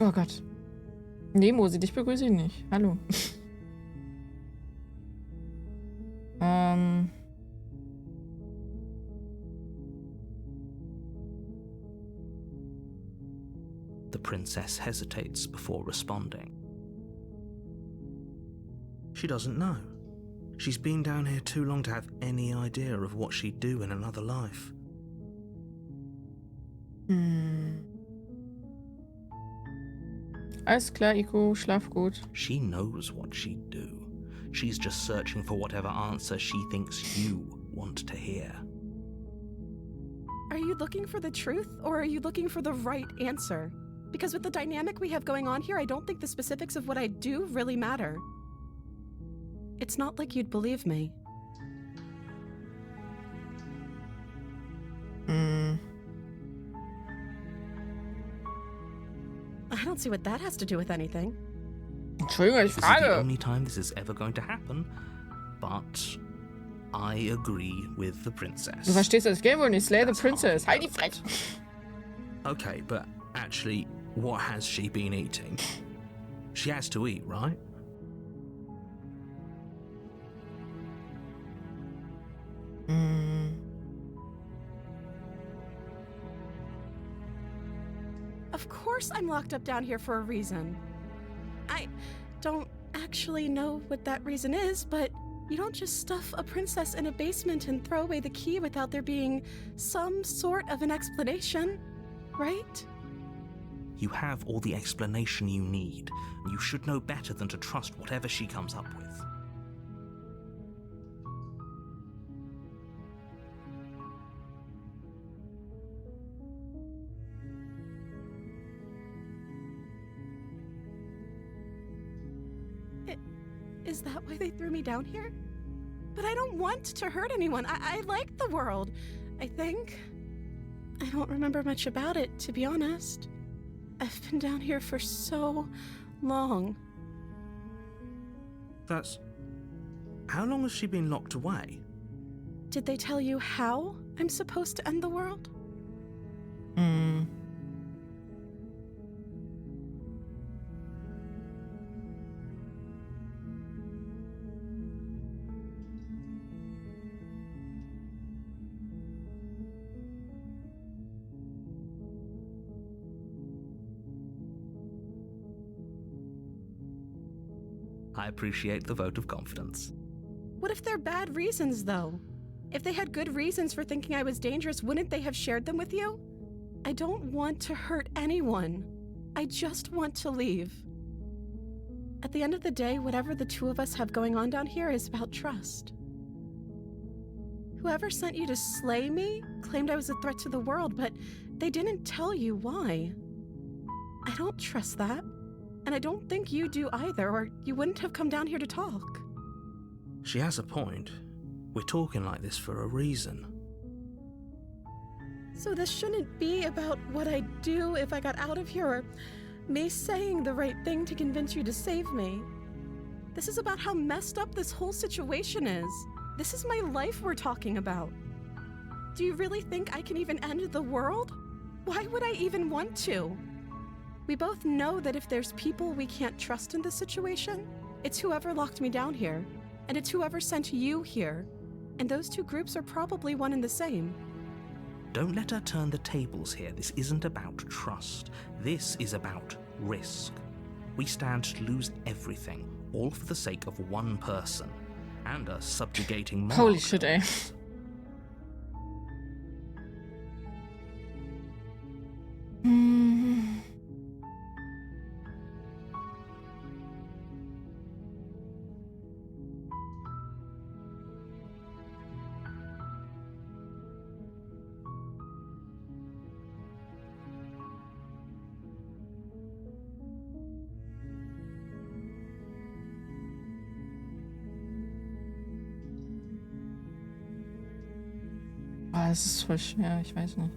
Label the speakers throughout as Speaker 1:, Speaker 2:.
Speaker 1: Oh Gott. Nee, Mosi, dich begrüße ich nicht. Hallo.
Speaker 2: The princess hesitates before responding. She doesn't know. She's been down here too long to have any idea of what she'd do in another life.
Speaker 1: Alles klar, Iko, schlaf gut.
Speaker 2: She knows what she'd do. She's just searching for whatever answer she thinks you want to hear.
Speaker 3: Are you looking for the truth, or are you looking for the right answer? Because with the dynamic we have going on here, I don't think the specifics of what I do really matter. It's not like you'd believe me. I don't see what that has to do with anything.
Speaker 1: Entschuldigung, ich
Speaker 2: This is the
Speaker 1: frage.
Speaker 2: only time this is ever going to happen, but I agree with the princess.
Speaker 1: Du verstehst das Game wohl nicht. Slay the
Speaker 2: That's
Speaker 1: Princess. Halt
Speaker 2: hardly
Speaker 1: die Fresse.
Speaker 2: Okay, but actually, what has she been eating? She has to eat, right?
Speaker 3: Of course I'm locked up down here for a reason. I don't actually know what that reason is, but you don't just stuff a princess in a basement and throw away the key without there being some sort of an explanation, right?
Speaker 2: You have all the explanation you need. You should know better than to trust whatever she comes up with.
Speaker 3: Is that why they threw me down here? But I don't want to hurt anyone. I like the world, I think. I don't remember much about it, to be honest. I've been down here for so long.
Speaker 2: That's... How long has she been locked away?
Speaker 3: Did they tell you how I'm supposed to end the world?
Speaker 2: I appreciate the vote of confidence.
Speaker 3: What if they're bad reasons, though? If they had good reasons for thinking I was dangerous, wouldn't they have shared them with you? I don't want to hurt anyone. I just want to leave. At the end of the day, whatever the two of us have going on down here is about trust. Whoever sent you to slay me claimed I was a threat to the world, but they didn't tell you why. I don't trust that. And I don't think you do either, or you wouldn't have come down here to talk.
Speaker 2: She has a point. We're talking like this for a reason.
Speaker 3: So this shouldn't be about what I'd do if I got out of here, or me saying the right thing to convince you to save me. This is about how messed up this whole situation is. This is my life we're talking about. Do you really think I can even end the world? Why would I even want to? We both know that if there's people we can't trust in this situation, it's whoever locked me down here, and it's whoever sent you here. And those two groups are probably one and the same.
Speaker 2: Don't let her turn the tables here. This isn't about trust. This is about risk. We stand to lose everything, all for the sake of one person, and a subjugating monarch.
Speaker 1: Holy shit, ey. Ah, es ist voll schwer, ich weiß nicht.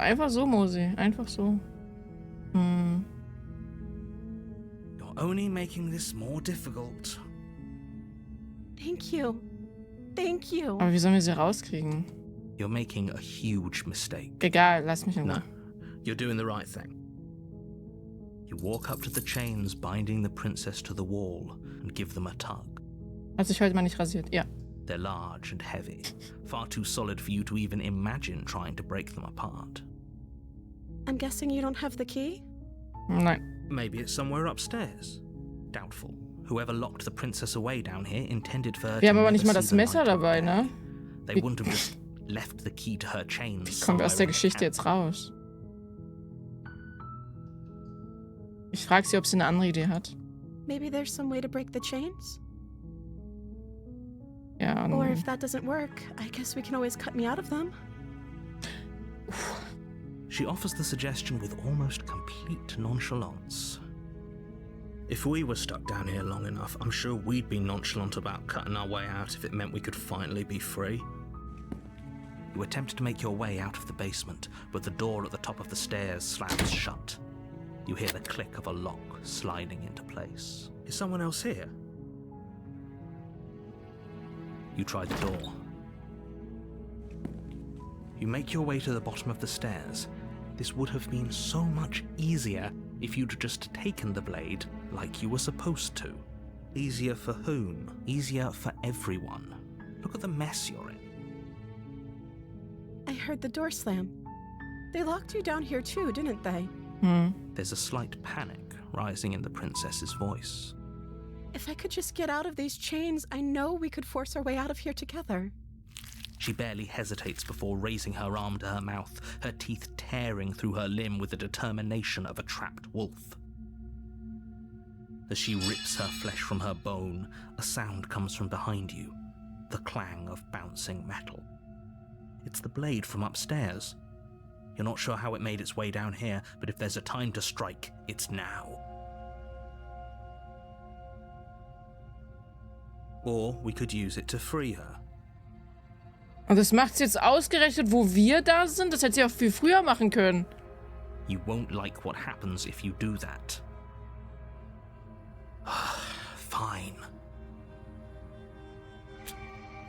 Speaker 1: einfach so, Mosi. Einfach so. Hm.
Speaker 2: You're only making this more difficult.
Speaker 3: Thank you. Thank you.
Speaker 1: Aber wie sollen wir sie rauskriegen?
Speaker 2: You're making a huge mistake.
Speaker 1: Egal, lass mich in
Speaker 2: No,
Speaker 1: Ruhe.
Speaker 2: you're doing the right thing. You walk up to the chains binding the princess to the wall and give them a tug.
Speaker 1: Hat sich heute mal nicht rasiert. Ja.
Speaker 2: They're large and heavy, far too solid for you to even imagine trying to break them apart.
Speaker 3: I'm guessing you don't have the key?
Speaker 1: Nein.
Speaker 2: Maybe it's somewhere upstairs. Doubtful. Whoever locked the princess away down here intended for her
Speaker 1: Wir
Speaker 2: to
Speaker 1: haben aber
Speaker 2: never
Speaker 1: nicht mal
Speaker 2: see
Speaker 1: das
Speaker 2: the
Speaker 1: Messer
Speaker 2: light of
Speaker 1: dabei,
Speaker 2: day.
Speaker 1: ne?
Speaker 2: They wouldn't have just left the key to her chains.
Speaker 1: Wie kommen wir aus der
Speaker 2: somewhere in
Speaker 1: Geschichte
Speaker 2: camp.
Speaker 1: jetzt raus? Ich frage sie, ob sie eine andere Idee hat.
Speaker 3: Maybe there's some way to break the chains?
Speaker 1: Ja,
Speaker 3: Or if that doesn't work, I guess we can always cut me out of them.
Speaker 2: She offers the suggestion with almost complete nonchalance. If we were stuck down here long enough, I'm sure we'd be nonchalant about cutting our way out if it meant we could finally be free. You attempt to make your way out of the basement, but the door at the top of the stairs slams shut. You hear the click of a lock sliding into place. Is someone else here? You try the door. You make your way to the bottom of the stairs. This would have been so much easier if you'd just taken the blade like you were supposed to. Easier for whom? Easier for everyone. Look at the mess you're in.
Speaker 3: I heard the door slam. They locked you down here too, didn't they?
Speaker 2: There's a slight panic rising in the princess's voice.
Speaker 3: If I could just get out of these chains, I know we could force our way out of here together.
Speaker 2: She barely hesitates before raising her arm to her mouth, her teeth tearing through her limb with the determination of a trapped wolf. As she rips her flesh from her bone, a sound comes from behind you, the clang of bouncing metal. It's the blade from upstairs. You're not sure how it made its way down here, but if there's a time to strike, it's now. Or we could use it to free her.
Speaker 1: Und das macht sie jetzt ausgerechnet, wo wir da sind? Das hätte sie auch viel früher machen können.
Speaker 2: You won't like what happens if you do that. Fine.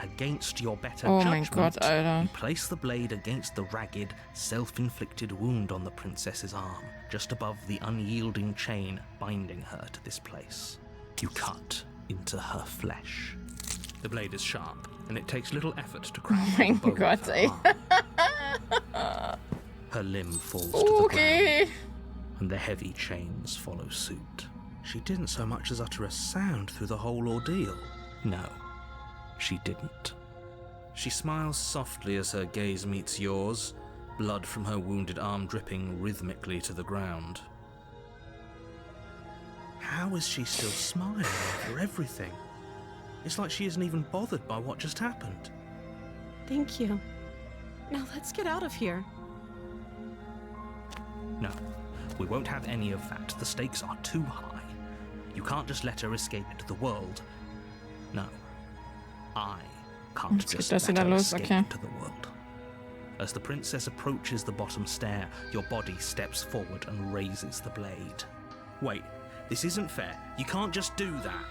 Speaker 2: Against your better
Speaker 1: Oh mein
Speaker 2: judgment,
Speaker 1: Gott, Alter.
Speaker 2: you place the blade against the ragged, self-inflicted wound on the princess's arm, just above the unyielding chain binding her to this place. You cut into her flesh. The blade is sharp, and it takes little effort to crack
Speaker 1: Oh mein
Speaker 2: the bone of
Speaker 1: Gott,
Speaker 2: her
Speaker 1: ey.
Speaker 2: arm. Her limb falls to the ground,
Speaker 1: Okay.
Speaker 2: and the heavy chains follow suit. She didn't so much as utter a sound through the whole ordeal. No, she didn't. She smiles softly as her gaze meets yours, blood from her wounded arm dripping rhythmically to the ground. How is she still smiling after everything? It's like she isn't even bothered by what just happened.
Speaker 3: Thank you. Now let's get out of here.
Speaker 2: No, we won't have any of that. The stakes are too high. You can't just let her escape into the world. No, I can't
Speaker 1: Jetzt geht
Speaker 2: just
Speaker 1: das
Speaker 2: let
Speaker 1: wieder
Speaker 2: her
Speaker 1: los,
Speaker 2: escape
Speaker 1: okay.
Speaker 2: into the world. As the princess approaches the bottom stair, your body steps forward and raises the blade. Wait, this isn't fair. You can't just do that.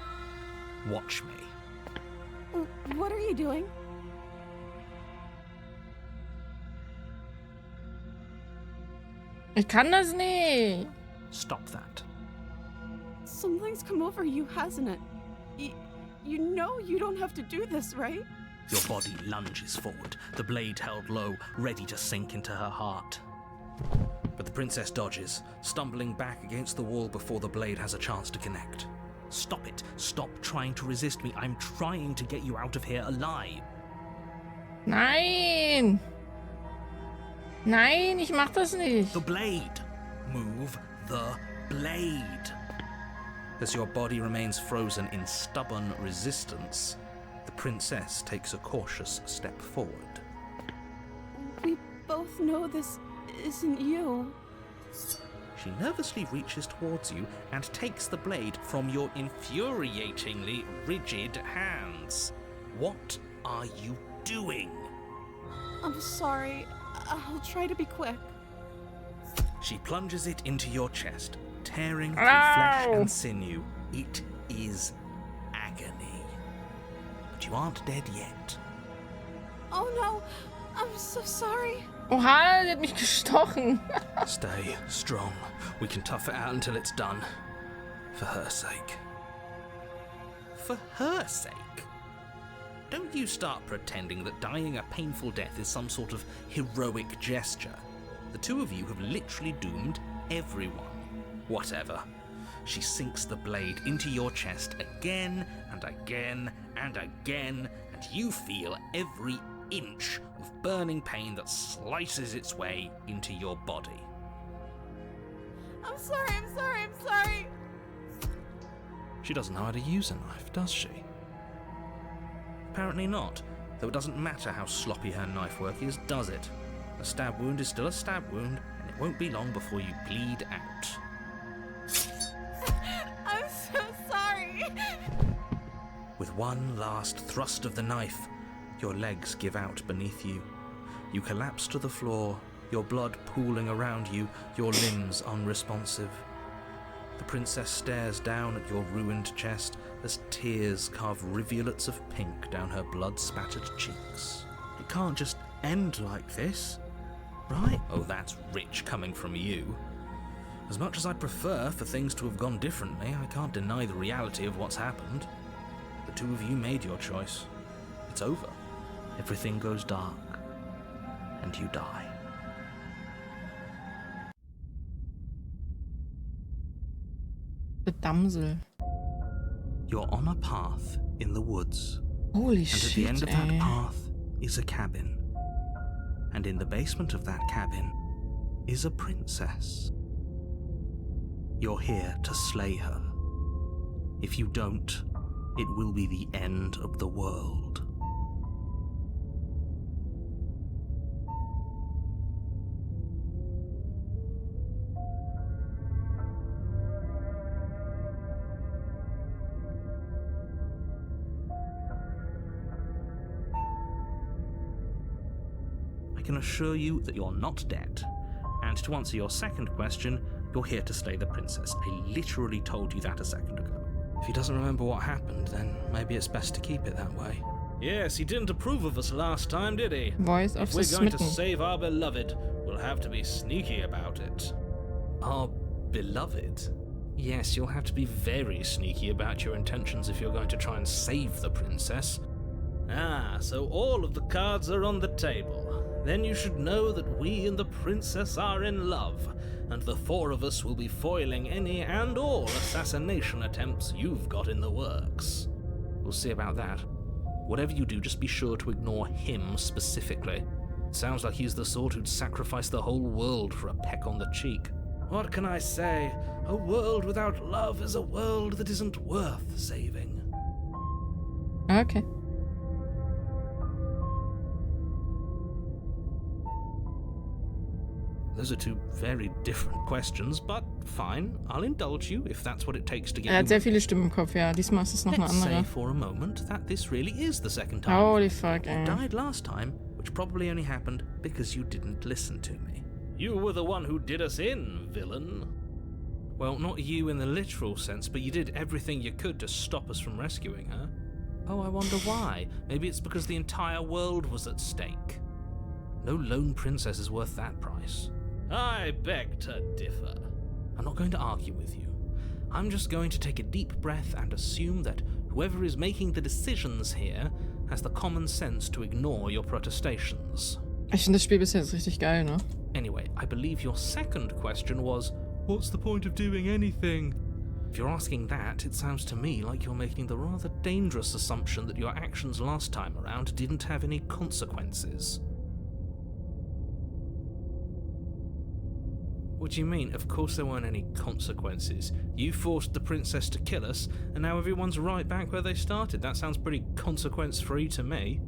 Speaker 2: Watch me.
Speaker 3: What are you doing?
Speaker 1: Ich kann das nicht.
Speaker 2: Stop that.
Speaker 3: Something's come over you, hasn't it? You know you don't have to do this, right?
Speaker 2: Your body lunges forward, the blade held low, ready to sink into her heart. But the princess dodges, stumbling back against the wall before the blade has a chance to connect. Stop it. Stop trying to resist me. I'm trying to get you out of here alive.
Speaker 1: Nein. Nein, ich mach das nicht.
Speaker 2: The blade. Move the blade. As your body remains frozen in stubborn resistance, the princess takes a cautious step forward.
Speaker 3: We both know this isn't you.
Speaker 2: She nervously reaches towards you and takes the blade from your infuriatingly rigid hands. What are you doing?
Speaker 3: I'm sorry. I'll try to be quick.
Speaker 2: She plunges it into your chest, tearing through flesh and sinew. It is agony. But you aren't dead yet.
Speaker 3: Oh no, I'm so sorry.
Speaker 1: Oha, der hat mich gestochen.
Speaker 2: Stay strong. We can tough it out until it's done. For her sake. For her sake? Don't you start pretending that dying a painful death is some sort of heroic gesture. The two of you have literally doomed everyone. Whatever. She sinks the blade into your chest again and again and again, and you feel every inch of burning pain that slices its way into your body.
Speaker 3: I'm sorry.
Speaker 2: She doesn't know how to use a knife, does she? Apparently not, though it doesn't matter how sloppy her knife work is, does it? A stab wound is still a stab wound, and it won't be long before you bleed out.
Speaker 3: I'm so sorry.
Speaker 2: With one last thrust of the knife, your legs give out beneath you. You collapse to the floor, your blood pooling around you, your limbs unresponsive. The princess stares down at your ruined chest as tears carve rivulets of pink down her blood-spattered cheeks. It can't just end like this, right? Oh, that's rich coming from you. As much as I'd prefer for things to have gone differently, I can't deny the reality of what's happened. The two of you made your choice. It's over. Everything goes dark, and you die.
Speaker 1: The Damsel.
Speaker 2: You're on a path in the woods,
Speaker 1: Holy
Speaker 2: and
Speaker 1: shit,
Speaker 2: at the end of that
Speaker 1: ey.
Speaker 2: path is a cabin. And in the basement of that cabin is a princess. You're here to slay her. If you don't, it will be the end of the world. I can assure you that you're not dead. And to answer your second question, you're here to slay the princess. I literally told you that a second ago. If he doesn't remember what happened, then maybe it's best to keep it that way. Yes, he didn't approve of us last time, did he?
Speaker 1: Voice of
Speaker 2: If
Speaker 1: the
Speaker 2: we're going to
Speaker 1: Smitten.
Speaker 2: save our beloved, we'll have to be sneaky about it. Our beloved? Yes, you'll have to be very sneaky about your intentions if you're going to try and save the princess. Ah, so all of the cards are on the table. Then you should know that we and the princess are in love, and the four of us will be foiling any and all assassination attempts you've got in the works. We'll see about that. Whatever you do, just be sure to ignore him specifically. Sounds like he's the sort who'd sacrifice the whole world for a peck on the cheek. What can I say? A world without love is a world that isn't worth saving.
Speaker 1: Okay.
Speaker 2: Those are two very different questions, but fine, I'll indulge you if that's what it takes to get
Speaker 1: Er hat
Speaker 2: you.
Speaker 1: sehr viele Stimmen im Kopf, ja. Diesmal ist es noch eine
Speaker 2: Let's say
Speaker 1: andere.
Speaker 2: for a moment that this really is the second time.
Speaker 1: Holy fuck,
Speaker 2: You
Speaker 1: ey.
Speaker 2: died last time, which probably only happened because you didn't listen to me. You were the one who did us in, villain. Well, not you in the literal sense, but you did everything you could to stop us from rescuing her. Oh, I wonder why. Maybe it's because the entire world was at stake. No lone princess is worth that price. I beg to differ. I'm not going to argue with you. I'm just going to take a deep breath and assume that whoever is making the decisions here has the common sense to ignore your protestations.
Speaker 1: Ich finde das Spiel bisher jetzt richtig geil, ne?
Speaker 2: Anyway, I believe your second question was, what's the point of doing anything? If you're asking that, it sounds to me like you're making the rather dangerous assumption that your actions last time around didn't have any consequences. What do you mean? Of course there weren't any consequences. You forced the princess to kill us, and now everyone's right back where they started. That sounds pretty consequence-free to me.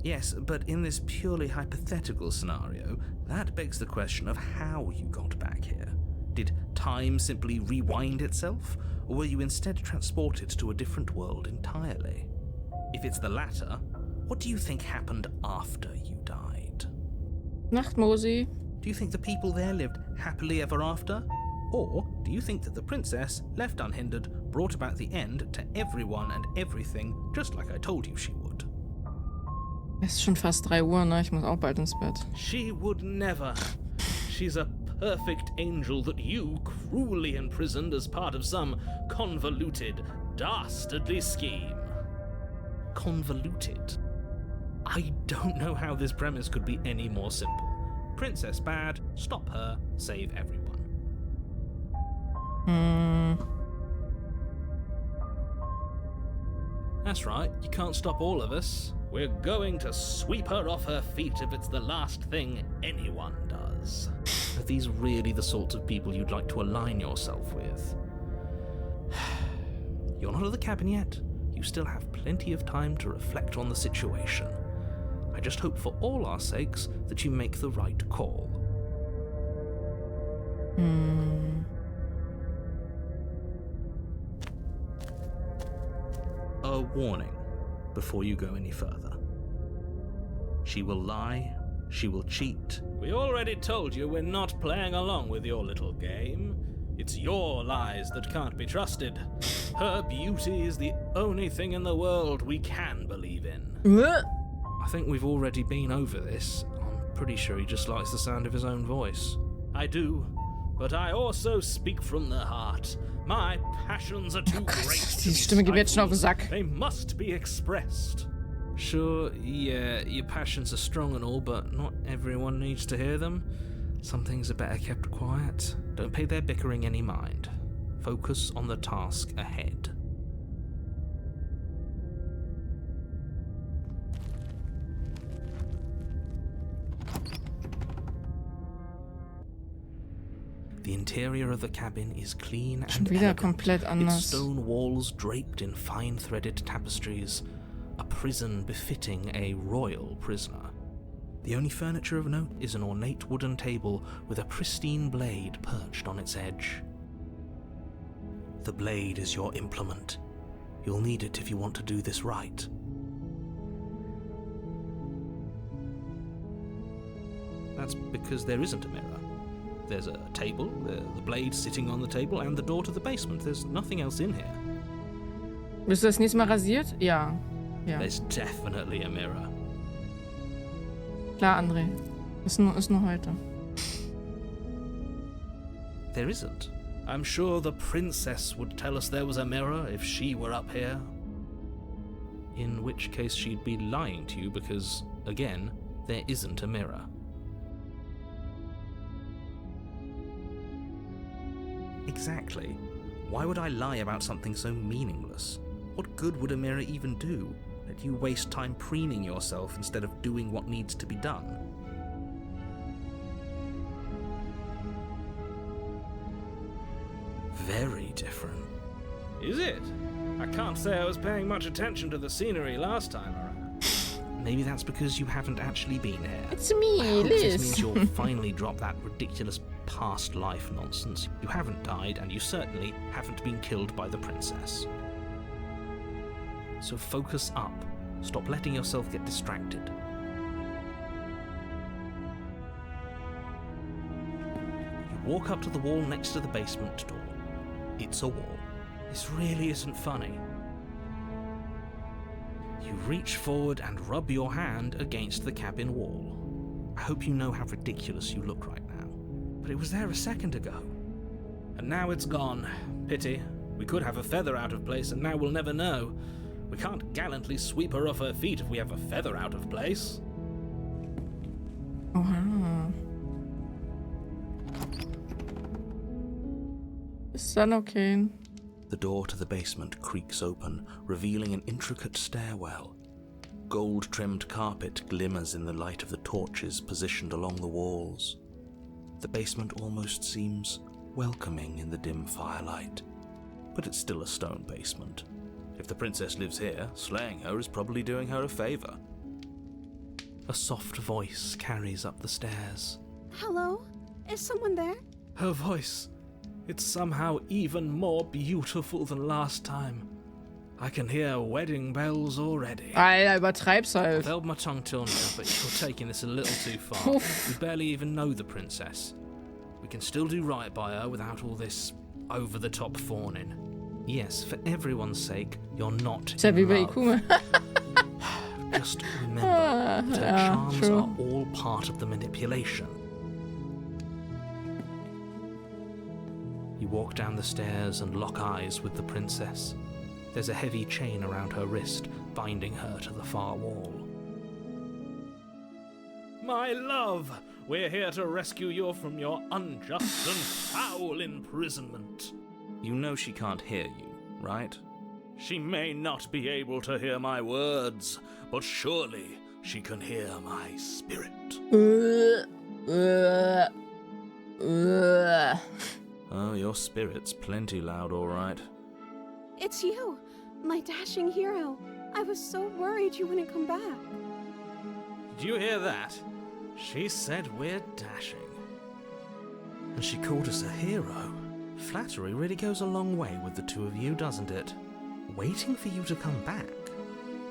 Speaker 2: Yes, but in this purely hypothetical scenario, that begs the question of how you got back here. Did time simply rewind itself, or were you instead transported to a different world entirely? If it's the latter, what do you think happened after you died?
Speaker 1: Nacht, Mosi.
Speaker 2: Do you think the people there lived happily ever after? Or do you think that the princess, left unhindered, brought about the end to everyone and everything, just like I told you she would?
Speaker 1: Es ist schon fast 3 Uhr, ne? Ich muss auch bald ins Bett.
Speaker 2: She would never. She's a perfect angel that you cruelly imprisoned as part of some convoluted, dastardly scheme. Convoluted? I don't know how this premise could be any more simple. Princess bad, stop her, save everyone. That's right, you can't stop all of us. We're going to sweep her off her feet if it's the last thing anyone does. Are these really the sorts of people you'd like to align yourself with? You're not at the cabin yet. You still have plenty of time to reflect on the situation. I just hope for all our sakes that you make the right call. A warning before you go any further. She will lie, she will cheat. We already told you we're not playing along with your little game. It's your lies that can't be trusted. Her beauty is the only thing in the world we can believe in. I think we've already been over this. I'm pretty sure he just likes the sound of his own voice. I do, but I also speak from the heart. My passions are too great to
Speaker 1: Die
Speaker 2: be
Speaker 1: Stimme geht mir jetzt schon auf den
Speaker 2: stifled.
Speaker 1: Sack.
Speaker 2: They must be expressed. Sure, yeah, your passions are strong and all, but not everyone needs to hear them. Some things are better kept quiet. Don't pay their bickering any mind. Focus on the task ahead. The interior of the cabin is clean
Speaker 1: Schon
Speaker 2: and
Speaker 1: wieder
Speaker 2: elegant,
Speaker 1: komplett
Speaker 2: its
Speaker 1: anders.
Speaker 2: stone walls draped in fine-threaded tapestries, a prison befitting a royal prisoner. The only furniture of note is an ornate wooden table with a pristine blade perched on its edge. The blade is your implement. You'll need it if you want to do this right. That's because there isn't a mirror. There's a table, the blade sitting on the table, and the door to the basement. There's nothing else in here.
Speaker 1: Bist du das nächste Mal rasiert? Ja. Ja.
Speaker 2: There's definitely a mirror.
Speaker 1: Klar, André. Ist nur heute.
Speaker 2: There isn't. I'm sure the princess would tell us there was a mirror if she were up here. In which case she'd be lying to you because, again, there isn't a mirror. Exactly. Why would I lie about something so meaningless? What good would a mirror even do? Let you waste time preening yourself instead of doing what needs to be done? Very different. Is it? I can't say I was paying much attention to the scenery last time around. Maybe that's because you haven't actually been here.
Speaker 1: It's me,
Speaker 2: I hope
Speaker 1: Liz.
Speaker 2: this means you'll finally drop that ridiculous past life nonsense. You haven't died, and you certainly haven't been killed by the princess. So focus up. Stop letting yourself get distracted. You walk up to the wall next to the basement door. It's a wall. This really isn't funny. You reach forward and rub your hand against the cabin wall. I hope you know how ridiculous you look right now. But it was there a second ago. And now it's gone. Pity. We could have a feather out of place, and now we'll never know. We can't gallantly sweep her off her feet if we have a feather out of place.
Speaker 1: Oha. Ist dann okay.
Speaker 2: The door to the basement creaks open, revealing an intricate stairwell. Gold-trimmed carpet glimmers in the light of the torches positioned along the walls. The basement almost seems welcoming in the dim firelight. But it's still a stone basement. If the princess lives here, slaying her is probably doing her a favor. A soft voice carries up the stairs.
Speaker 3: Hello? Is someone there?
Speaker 2: Her voice. It's somehow even more beautiful than last time. I can hear wedding bells already.
Speaker 1: Alter, übertreib's
Speaker 2: I've
Speaker 1: halt.
Speaker 2: held my tongue till now, but you're taking this a little too far. We barely even know the princess. We can still do right by her without all this over-the-top fawning. Yes, for everyone's sake, you're not
Speaker 1: Ist ja wie
Speaker 2: in
Speaker 1: bei
Speaker 2: love.
Speaker 1: Ikume.
Speaker 2: Just remember that her
Speaker 1: yeah,
Speaker 2: charms
Speaker 1: true.
Speaker 2: are all part of the manipulation. You walk down the stairs and lock eyes with the princess. There's a heavy chain around her wrist, binding her to the far wall. My love, we're here to rescue you from your unjust and foul imprisonment. You know she can't hear you, right? She may not be able to hear my words, but surely she can hear my spirit. Oh, your spirit's plenty loud, all right.
Speaker 3: It's you, my dashing hero. I was so worried you wouldn't come back.
Speaker 2: Did you hear that? She said we're dashing. And she called us a hero. Flattery really goes a long way with the two of you, doesn't it? Waiting for you to come back.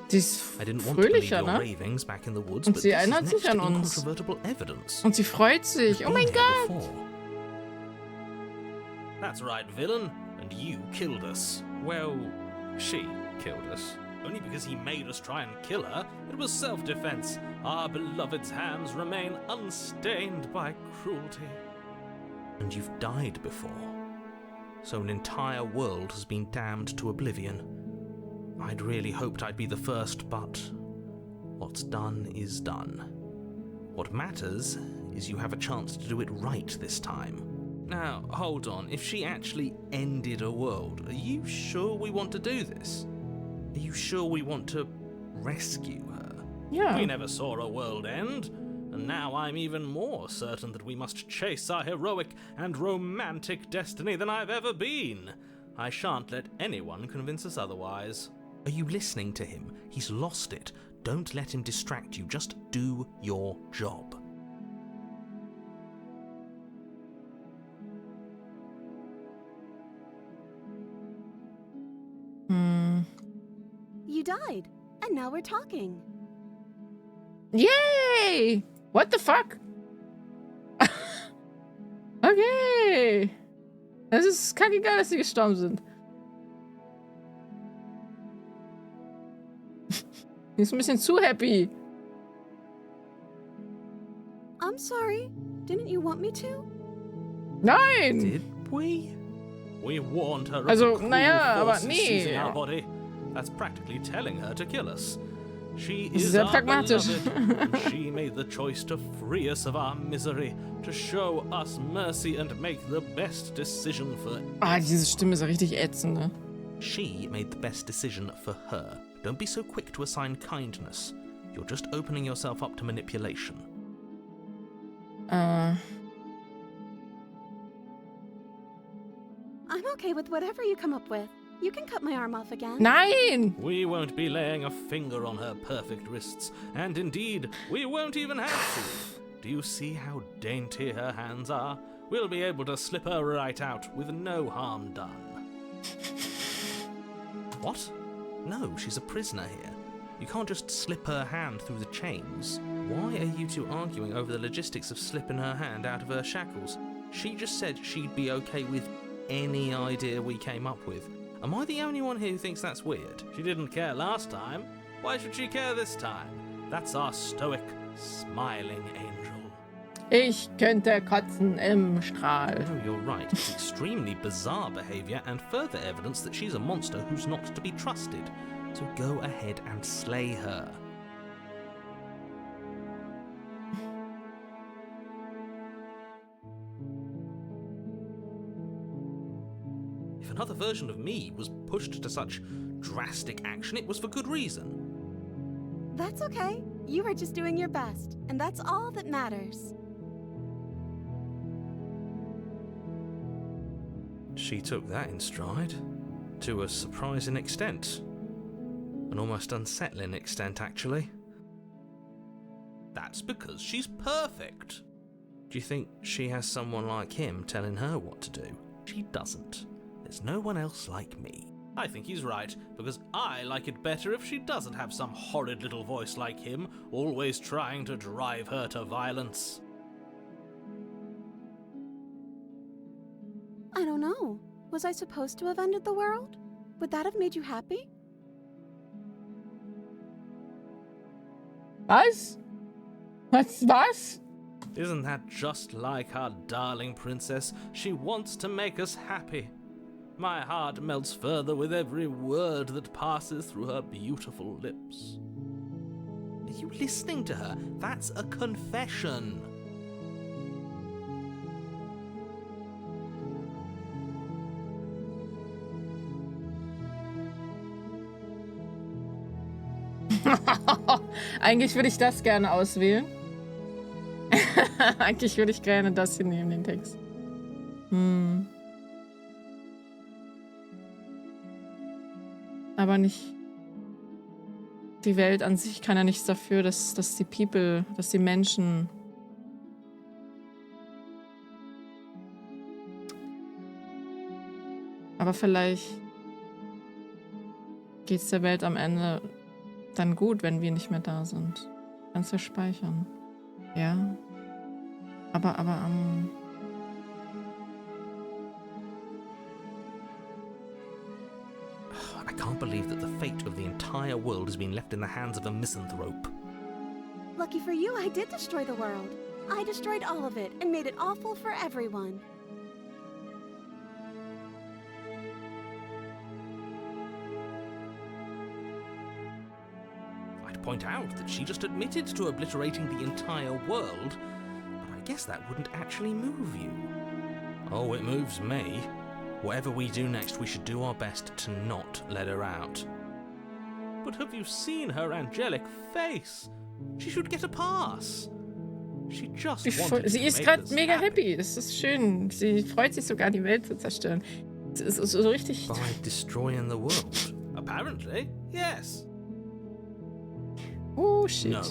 Speaker 1: Die ist
Speaker 2: I didn't want to believe
Speaker 1: fröhlicher,
Speaker 2: your
Speaker 1: ne?
Speaker 2: ravings back in the woods,
Speaker 1: Und
Speaker 2: but
Speaker 1: sie
Speaker 2: this is
Speaker 1: erinnert
Speaker 2: next
Speaker 1: sich an
Speaker 2: to
Speaker 1: uns.
Speaker 2: incontrovertible evidence.
Speaker 1: Und sie freut sich. Oh
Speaker 2: Been
Speaker 1: mein
Speaker 2: here
Speaker 1: Gott.
Speaker 2: before. That's right, villain. And you killed us. Well, she killed us. Only because he made us try and kill her. It was self-defense. Our beloved's hands remain unstained by cruelty. And you've died before. So an entire world has been damned to oblivion. I'd really hoped I'd be the first, but what's done is done. What matters is you have a chance to do it right this time. Now, hold on. If she actually ended a world, are you sure we want to do this? Are you sure we want to rescue her?
Speaker 1: Ja.
Speaker 2: We never saw a world end, and now I'm even more certain that we must chase our heroic and romantic destiny than I've ever been. I shan't let anyone convince us otherwise. Are you listening to him? He's lost it. Don't let him distract you. Just do your job.
Speaker 3: You died, and now we're talking.
Speaker 1: Yay! What the fuck? Okay. Es ist kackegal, dass sie gestorben sind. Die ist ein bisschen zu happy.
Speaker 3: I'm sorry. Didn't you want me to?
Speaker 1: Nein!
Speaker 2: Did we? We warned her of
Speaker 1: Also,
Speaker 2: the cruel
Speaker 1: naja, aber
Speaker 2: forces
Speaker 1: nee.
Speaker 2: seizing our body. That's practically telling her to kill us. She is
Speaker 1: Sehr
Speaker 2: our
Speaker 1: pragmatisch.
Speaker 2: beloved, and she made the choice to free us of our misery, to show us mercy and make the best decision for
Speaker 1: Ah, diese Stimme ist ja richtig ätzend, ne?
Speaker 2: She made the best decision for her. Don't be so quick to assign kindness. You're just opening yourself up to manipulation.
Speaker 3: I'm okay with whatever you come up with. You can cut my arm off again.
Speaker 1: Nein!
Speaker 2: We won't be laying a finger on her perfect wrists, and indeed, we won't even have to. Do you see how dainty her hands are? We'll be able to slip her right out with no harm done. What? No, she's a prisoner here. You can't just slip her hand through the chains. Why are you two arguing over the logistics of slipping her hand out of her shackles? She just said she'd be okay with any idea we came up with. Am I the only one here who thinks that's weird? She didn't care last time. Why should she care this time? That's our stoic, smiling angel.
Speaker 1: Ich könnte kotzen im Strahl.
Speaker 2: No, you're right. It's extremely bizarre behavior and further evidence that she's a monster who's not to be trusted. So go ahead and slay her. If another version of me was pushed to such drastic action, it was for good reason.
Speaker 3: That's okay. You are just doing your best, and that's all that matters.
Speaker 2: She took that in stride, to a surprising extent. An almost unsettling extent, actually. That's because she's perfect. Do you think she has someone like him telling her what to do? She doesn't. There's no one else like me. I think he's right, because I like it better if she doesn't have some horrid little voice like him, always trying to drive her to violence.
Speaker 3: I don't know. Was I supposed to have ended the world? Would that have made you happy?
Speaker 1: Was? Was?
Speaker 2: Isn't that just like our darling princess? She wants to make us happy. My heart melts further with every word that passes through her beautiful lips. Are you listening to her? That's a confession.
Speaker 1: Eigentlich würde ich das gerne auswählen. Eigentlich würde ich gerne das hier nehmen, den Text. Aber nicht. Die Welt an sich kann ja nichts dafür, dass die People, dass die Menschen. Aber vielleicht geht es der Welt am Ende dann gut, wenn wir nicht mehr da sind. Kannst du speichern. Ja. Aber
Speaker 2: I can't believe that the fate of the entire world has been left in the hands of a misanthrope.
Speaker 3: Lucky for you, I did destroy the world. I destroyed all of it and made it awful for everyone.
Speaker 2: I'd point out that she just admitted to obliterating the entire world, but I guess that wouldn't actually move you. Oh, it moves me. Whatever we do next, we should do our best to not let her out. But have you seen her angelic face? She should get a pass. She just wanted
Speaker 1: sie
Speaker 2: to
Speaker 1: ist
Speaker 2: make
Speaker 1: gerade
Speaker 2: us
Speaker 1: mega
Speaker 2: happy.
Speaker 1: happy. Das ist schön. Sie freut sich sogar, die Welt zu zerstören. Das ist so richtig.
Speaker 2: By destroying the world? Apparently, yes.
Speaker 1: Oh, shit.
Speaker 2: No,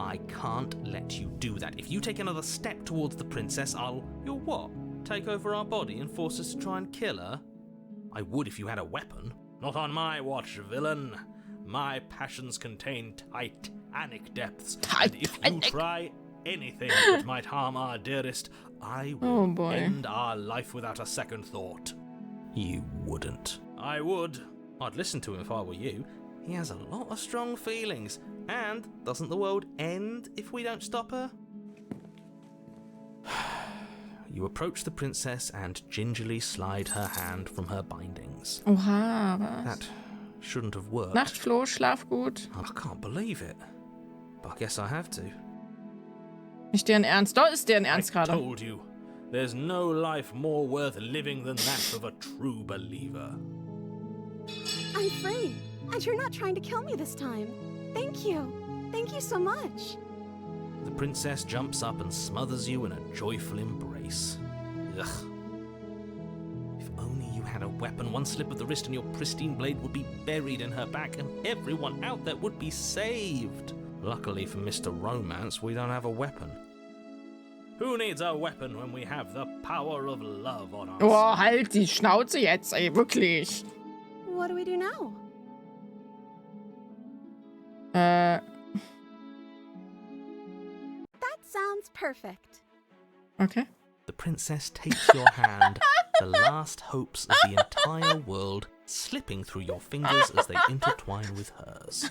Speaker 2: I can't let you do that. If you take another step towards the princess, You'll what? Take over our body and force us to try and kill her? I would if you had a weapon. Not on my watch, villain. My passions contain titanic depths. And if you try anything that might harm our dearest, I will end our life without a second thought. You wouldn't. I would. I'd listen to him if I were you. He has a lot of strong feelings. And doesn't the world end if we don't stop her? You approach the princess and gingerly slide her hand from her bindings.
Speaker 1: Oha, was?
Speaker 2: That shouldn't have worked.
Speaker 1: Nachtfloh, schlaf gut.
Speaker 2: I can't believe it. But I guess I have to.
Speaker 1: Nicht deren Ernst. Doch, ist deren Ernst
Speaker 2: I
Speaker 1: gerade.
Speaker 2: told you, there's no life more worth living than that of a true believer.
Speaker 3: I'm free, and you're not trying to kill me this time. Thank you. Thank you so much.
Speaker 2: The princess jumps up and smothers you in a joyful embrace. Ugh. If only you had a weapon, one slip of the wrist and your pristine blade would be buried in her back and everyone out there would be saved. Luckily for Mr. Romance, we don't have a weapon. Who needs a weapon when we have the power of love on our
Speaker 1: Oh,
Speaker 2: side?
Speaker 1: halt die Schnauze jetzt, ey, wirklich.
Speaker 3: What do we do now? That sounds perfect.
Speaker 1: Okay.
Speaker 2: The princess takes your hand, the last hopes of the entire world slipping through your fingers as they intertwine with hers.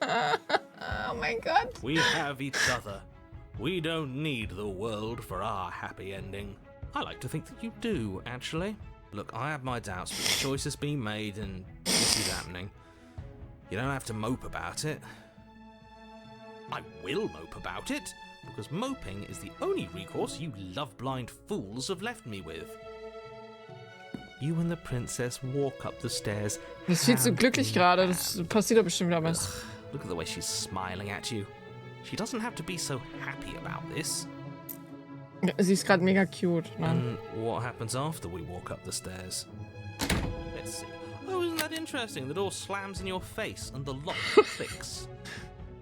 Speaker 1: Oh my god.
Speaker 2: We have each other. We don't need the world for our happy ending. I like to think that you do, actually. Look, I have my doubts, but the choice has been made and this is happening. You don't have to mope about it. I will mope about it, because moping is the only recourse you love-blind fools have left me with. You and the princess walk up the stairs.
Speaker 1: Das ist viel zu
Speaker 2: hand
Speaker 1: glücklich
Speaker 2: in
Speaker 1: gerade.
Speaker 2: hand.
Speaker 1: Das passiert doch bestimmt wieder was.
Speaker 2: Ugh, look at the way she's smiling at you. She doesn't have to be so happy about this.
Speaker 1: Sie ist gerade mega cute, Mann.
Speaker 2: And what happens after we walk up the stairs? Let's see. Oh, isn't that interesting? The door slams in your face and the lock clicks.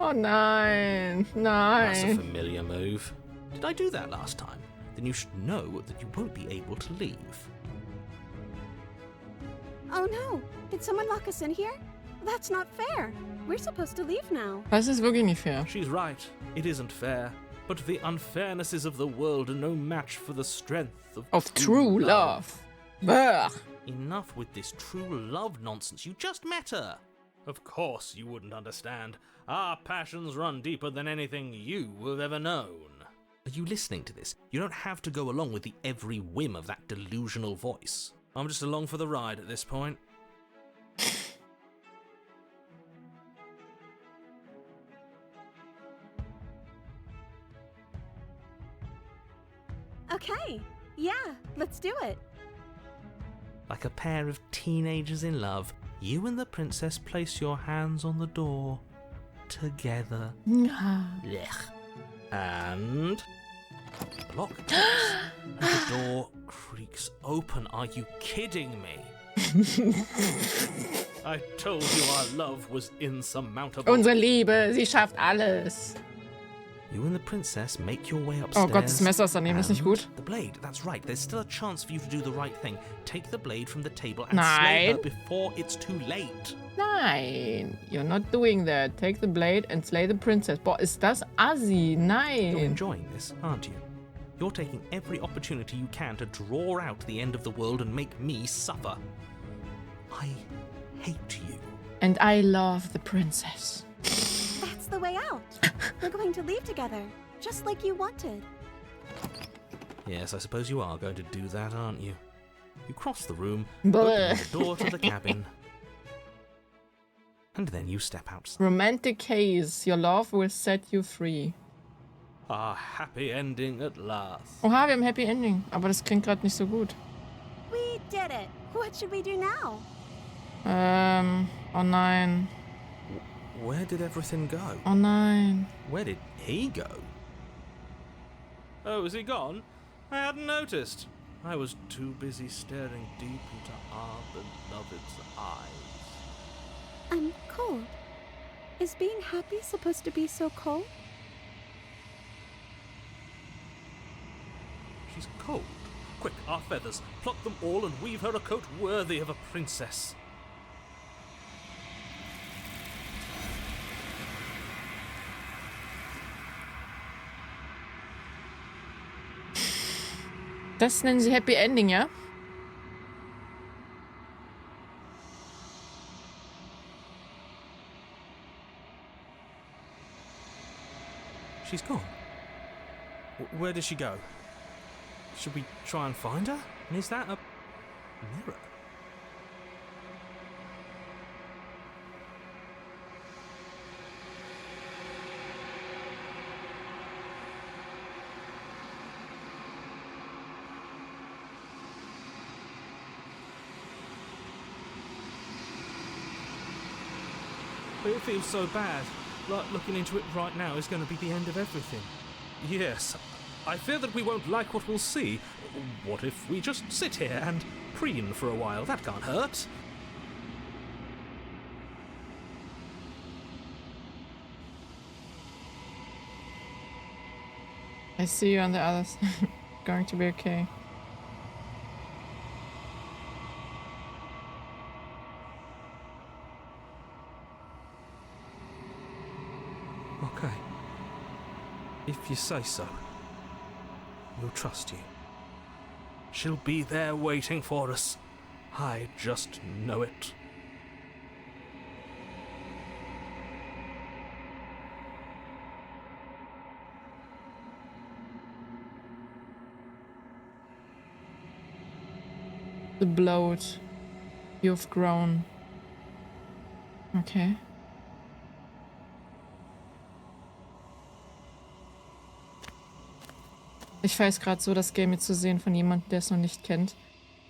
Speaker 1: Oh nein,
Speaker 2: That's a
Speaker 1: nein.
Speaker 2: familiar move. Did I do that last time? Then you should know that you won't be able to leave.
Speaker 3: Oh no! Did someone lock us in here? That's not fair. We're supposed to leave now.
Speaker 1: Das ist wirklich nicht fair.
Speaker 2: She's right. It isn't fair. But the unfairnesses of the world are no match for the strength
Speaker 1: Of true love. Ugh.
Speaker 2: Enough with this true love nonsense. You just met her. Of course you wouldn't understand. Our passions run deeper than anything you have ever known. Are you listening to this? You don't have to go along with the every whim of that delusional voice. I'm just along for the ride at this point.
Speaker 3: Okay. Yeah, let's do it.
Speaker 2: Like a pair of teenagers in love, you and the princess place your hands on the door. Together. Blech. And the lock clicks, and the door creaks open. Are you kidding me? I told you our love was insurmountable.
Speaker 1: Unsere Liebe, sie schafft alles.
Speaker 2: You and the princess make your way upstairs.
Speaker 1: Oh Gott, das Messer ist daneben, ist nicht gut.
Speaker 2: The blade, that's right. There's still a chance for you to do the right thing. Take the blade from the table and slay
Speaker 1: Nein.
Speaker 2: her before it's too late.
Speaker 1: Nein, you're not doing that. Take the blade and slay the princess. Boah, ist das assi.
Speaker 2: You're
Speaker 1: Nein.
Speaker 2: enjoying this, aren't you? You're taking every opportunity you can to draw out the end of the world and make me suffer. I hate you.
Speaker 1: And I love the princess.
Speaker 3: That's the way out. We're going to leave together, just like you wanted.
Speaker 2: Yes, I suppose you are going to do that, aren't you? You cross the room,
Speaker 1: Bleh.
Speaker 2: open the door to the cabin, and then you step outside.
Speaker 1: Romantic case. Your love will set you free.
Speaker 2: A happy ending at last.
Speaker 1: Oha, wir haben Happy Ending. Aber das klingt gerade nicht so gut.
Speaker 3: We did it. What should we do now?
Speaker 1: Oh nein.
Speaker 2: Where did everything go?
Speaker 1: Oh nein.
Speaker 2: Where did he go? Oh, is he gone? I hadn't noticed. I was too busy staring deep into our beloved's eyes.
Speaker 3: I'm cold. Is being happy supposed to be so cold?
Speaker 2: She's cold. Quick, our feathers. Pluck them all and weave her a coat worthy of a princess.
Speaker 1: Das nennen sie Happy Ending, ja?
Speaker 2: She's gone. Where did she go? Should we try and find her? And is that a mirror? It feels so bad. Like looking into it right now is going to be the end of everything. Yes, I fear that we won't like what we'll see. What if we just sit here and preen for a while? That can't hurt.
Speaker 1: I see you on the other side. Going to be okay.
Speaker 2: Okay. If you say so, we'll trust you. She'll be there waiting for us. I just know it.
Speaker 1: The bloat. You've grown. Okay. Ich feiere es gerade so, das Game jetzt zu sehen von jemandem, der es noch nicht kennt.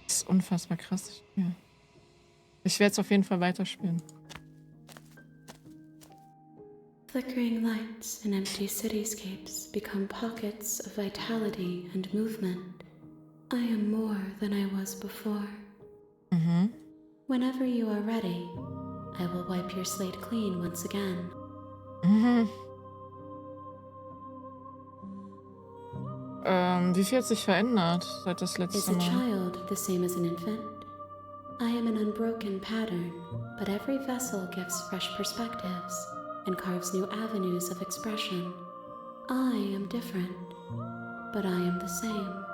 Speaker 1: Das ist unfassbar krass. Ja. Ich werde es auf jeden Fall weiterspielen.
Speaker 4: Flickering lights in empty cityscapes become pockets of vitality and movement. I am more than I was before. Whenever you are ready, I will wipe your slate clean once again.
Speaker 1: Wie viel hat sich verändert seit das
Speaker 4: Is
Speaker 1: letzte
Speaker 4: a
Speaker 1: Mal?
Speaker 4: child the same as an infant? I am an unbroken pattern, but every vessel gives fresh perspectives and carves new avenues of expression. I am different, but I am the same.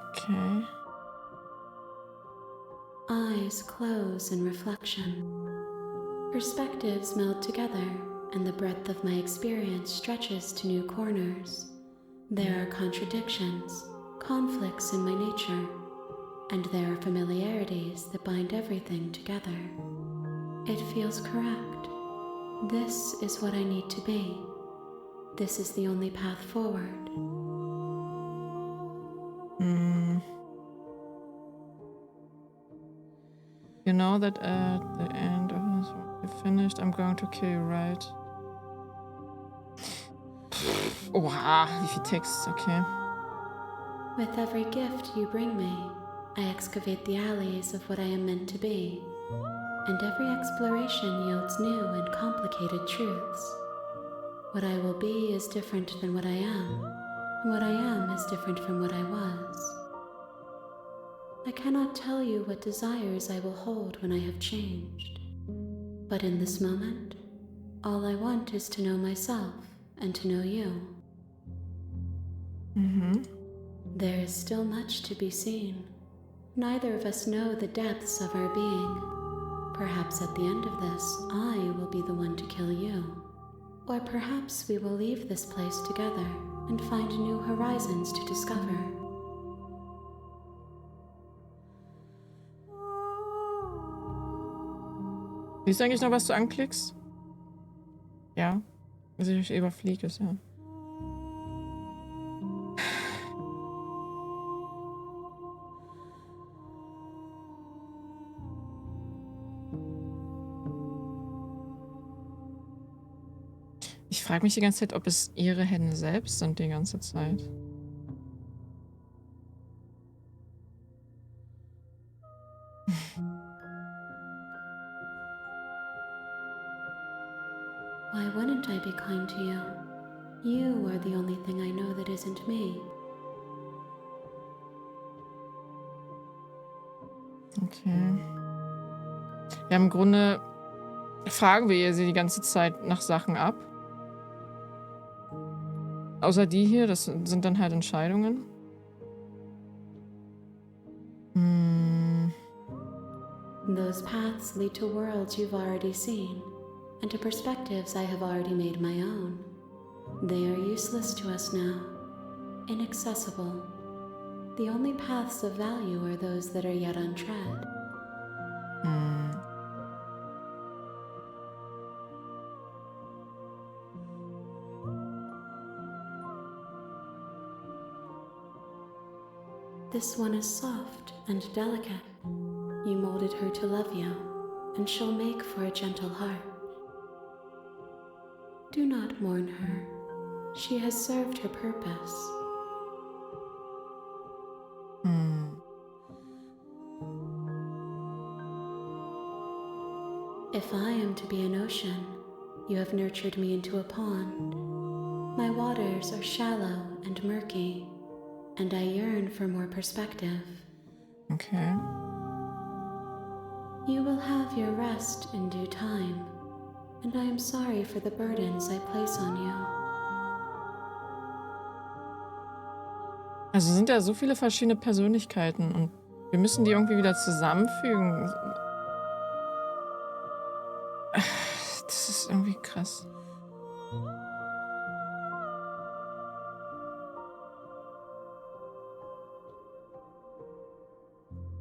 Speaker 1: Okay.
Speaker 4: Eyes close in reflection. Perspectives meld together, and the breadth of my experience stretches to new corners. There are contradictions, conflicts in my nature, and there are familiarities that bind everything together. It feels correct. This is what I need to be. This is the only path forward.
Speaker 1: You know that at the end of this, you're finished, I'm going to kill you, right? Oha, wie viel Text, okay.
Speaker 4: With every gift you bring me, I excavate the alleys of what I am meant to be, and every exploration yields new and complicated truths. What I will be is different than what I am, and what I am is different from what I was. I cannot tell you what desires I will hold when I have changed, but in this moment, all I want is to know myself and to know you. There is still much to be seen. Neither of us know the depths of our being. Perhaps at the end of this, I will be the one to kill you. Or perhaps we will leave this place together and find new horizons to discover.
Speaker 1: Siehst du eigentlich noch, was du anklickst? Ja. Also ich überfliege es, ja. Ich frage mich die ganze Zeit, ob es ihre Hände selbst sind die ganze Zeit.
Speaker 4: Why wouldn't I be kind to you? You are the only thing I know that isn't me.
Speaker 1: Okay. Ja, im Grunde fragen wir ihr sie die ganze Zeit nach Sachen ab. Außer die hier, das sind dann halt Entscheidungen.
Speaker 4: Those paths lead to worlds you've already seen, and to perspectives I have already made my own. They are useless to us now, inaccessible. The only paths of value are those that are yet untread. This one is soft and delicate. You molded her to love you, and she'll make for a gentle heart. Do not mourn her. She has served her purpose. If I am to be an ocean, you have nurtured me into a pond. My waters are shallow and murky, and I yearn for more perspective.
Speaker 1: Okay.
Speaker 4: You will have your rest in due time, and I am sorry for the burdens I place on you.
Speaker 1: Also sind ja so viele verschiedene Persönlichkeiten und wir müssen die irgendwie wieder zusammenfügen. Das ist irgendwie krass.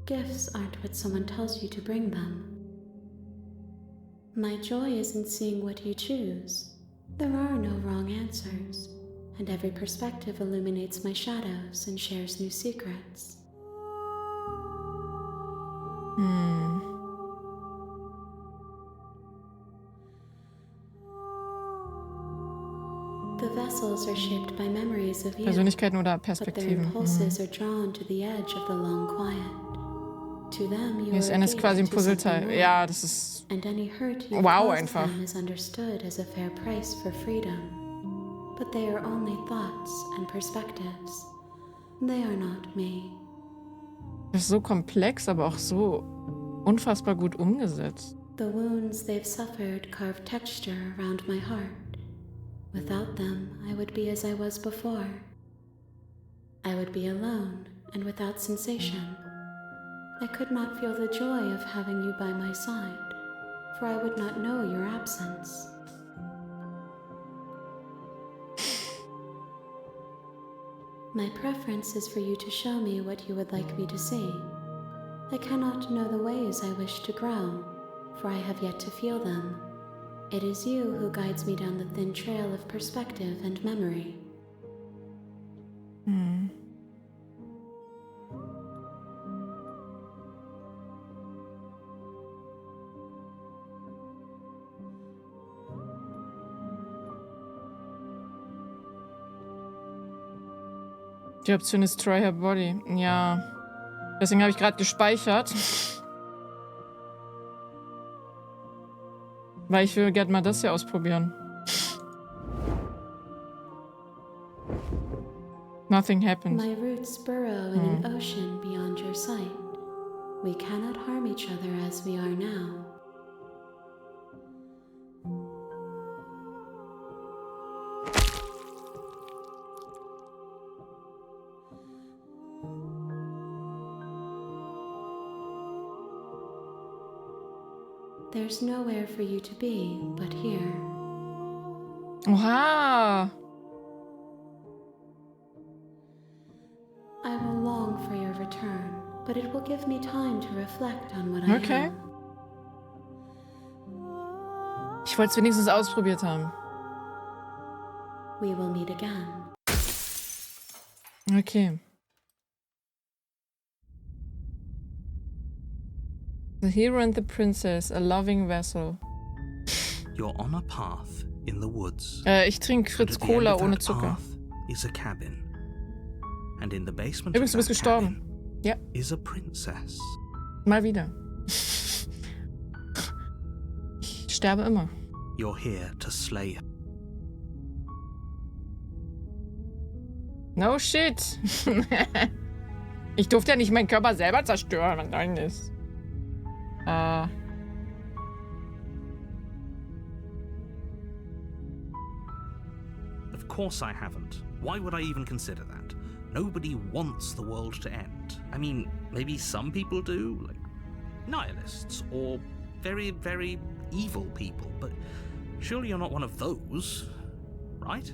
Speaker 4: Gifts aren't what someone tells you to bring them. My joy is in seeing what you choose. There are no wrong answers, and every perspective illuminates my shadows and shares new secrets. The vessels are shaped by memories of you,
Speaker 1: Persönlichkeiten oder
Speaker 4: but their
Speaker 1: Perspektiven.
Speaker 4: impulses are drawn to the edge of the long quiet. To them, you
Speaker 1: Hier ist
Speaker 4: are
Speaker 1: ist quasi ein
Speaker 4: engaged to something
Speaker 1: Puzzleteil.
Speaker 4: more.
Speaker 1: Ja, das ist
Speaker 4: And any hurt you
Speaker 1: wow
Speaker 4: cause
Speaker 1: einfach.
Speaker 4: them is understood as a fair price for freedom. But they are only thoughts and perspectives. They are not me.
Speaker 1: Das ist so komplex, aber auch so Unfassbar gut umgesetzt.
Speaker 4: The wounds they've suffered carve texture around my heart. Without them, I would be as I was before. I would be alone and without sensation. I could not feel the joy of having you by my side, for I would not know your absence. My preference is for you to show me what you would like me to see. I cannot know the ways I wish to grow, for I have yet to feel them. It is you who guides me down the thin trail of perspective and memory.
Speaker 1: Die Option ist Destroy Her Body. Ja. Deswegen habe ich gerade gespeichert. Weil ich will gerne mal das hier ausprobieren. Nothing happened.
Speaker 4: My roots burrow in an ocean beyond your sight. We cannot harm each other as we are now. There's nowhere for you to be but here.
Speaker 1: Oha!
Speaker 4: I will long for your return, but it will give me time to reflect on what I
Speaker 1: Okay.
Speaker 4: am.
Speaker 1: Ich wollte es wenigstens ausprobiert haben.
Speaker 4: We will meet again.
Speaker 1: Okay. The Hero and the Princess, a loving vessel.
Speaker 2: You're on a path in the woods.
Speaker 1: Ich trinke
Speaker 2: And
Speaker 1: Fritz
Speaker 2: at the end
Speaker 1: Cola
Speaker 2: of
Speaker 1: ohne
Speaker 2: that
Speaker 1: Zucker.
Speaker 2: path is a cabin. And in the basement
Speaker 1: Übrigens, du
Speaker 2: of
Speaker 1: bist
Speaker 2: that
Speaker 1: gestorben.
Speaker 2: cabin
Speaker 1: Ja,
Speaker 2: is a princess.
Speaker 1: mal wieder. Ich sterbe immer.
Speaker 2: You're here to slay her.
Speaker 1: No shit. Ich durfte ja nicht meinen Körper selber zerstören. Was soll denn das?
Speaker 2: Of course I haven't. Why would I even consider that? Nobody wants the world to end. I mean, maybe some people do, like nihilists or very, very evil people, but surely you're not one of those, right?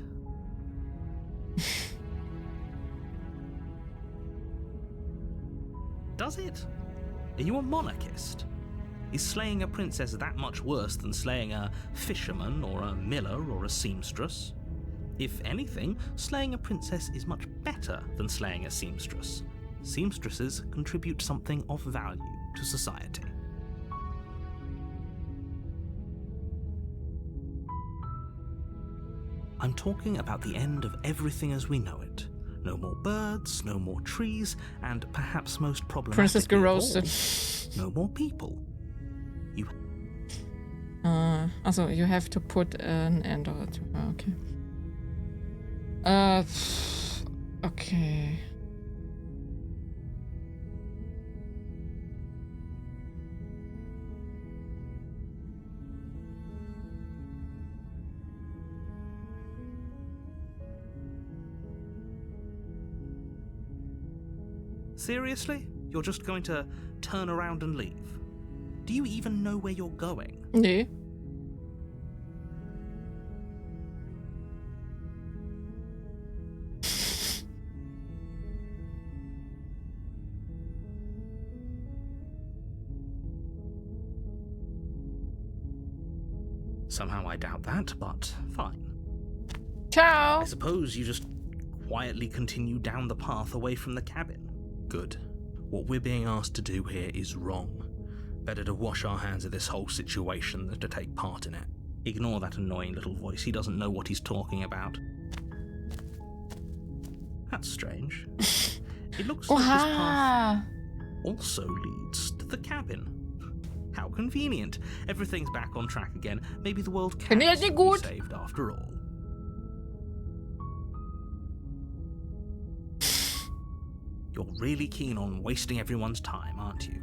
Speaker 2: Does it? Are you a monarchist? Is slaying a princess that much worse than slaying a fisherman or a miller or a seamstress? If anything, slaying a princess is much better than slaying a seamstress. Seamstresses contribute something of value to society. I'm talking about the end of everything as we know it. No more birds, no more trees, and perhaps most
Speaker 1: Princess
Speaker 2: problematic of all,
Speaker 1: geroastet.
Speaker 2: no more people. You
Speaker 1: Also, you have to put an end or two. Okay. Okay.
Speaker 2: Seriously? You're just going to turn around and leave? Do you even know where you're going?
Speaker 1: Nee.
Speaker 2: Somehow I doubt that, but fine.
Speaker 1: Ciao.
Speaker 2: I suppose you just quietly continue down the path away from the cabin. Good. What we're being asked to do here is wrong. Better to wash our hands of this whole situation than to take part in it. Ignore that annoying little voice. He doesn't know what he's talking about. That's strange. It looks like this path
Speaker 1: Oha.
Speaker 2: also leads to the cabin. How convenient. Everything's back on track again. Maybe the world can
Speaker 1: Finde ich
Speaker 2: be
Speaker 1: nicht gut.
Speaker 2: saved after all. You're really keen on wasting everyone's time, aren't you?